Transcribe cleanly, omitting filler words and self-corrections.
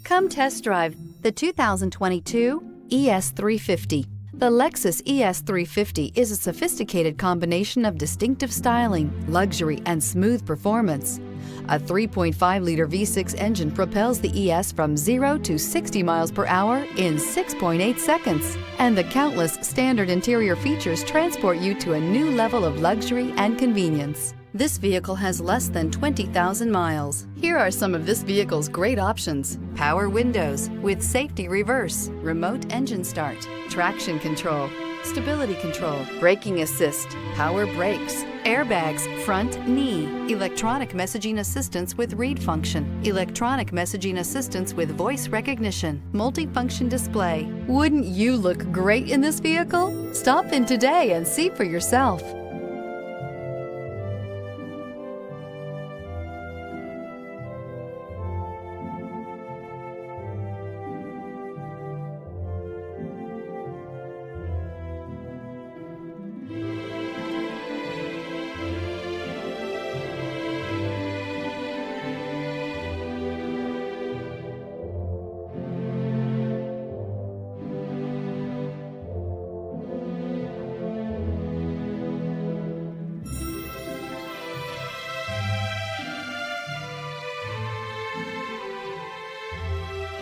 Come test drive the 2022 ES350. The Lexus ES350 is a sophisticated combination of distinctive styling, luxury, and smooth performance. A 3.5-liter V6 engine propels the ES from 0 to 60 miles per hour in 6.8 seconds, and the countless standard interior features transport you to a new level of luxury and convenience. This vehicle has less than 20,000 miles. Here are some of this vehicle's great options: power windows with safety reverse, remote engine start, traction control, stability control, braking assist, power brakes, airbags, front knee, electronic messaging assistance with read function, electronic messaging assistance with voice recognition, multifunction display. Wouldn't you look great in this vehicle? Stop in today and see for yourself.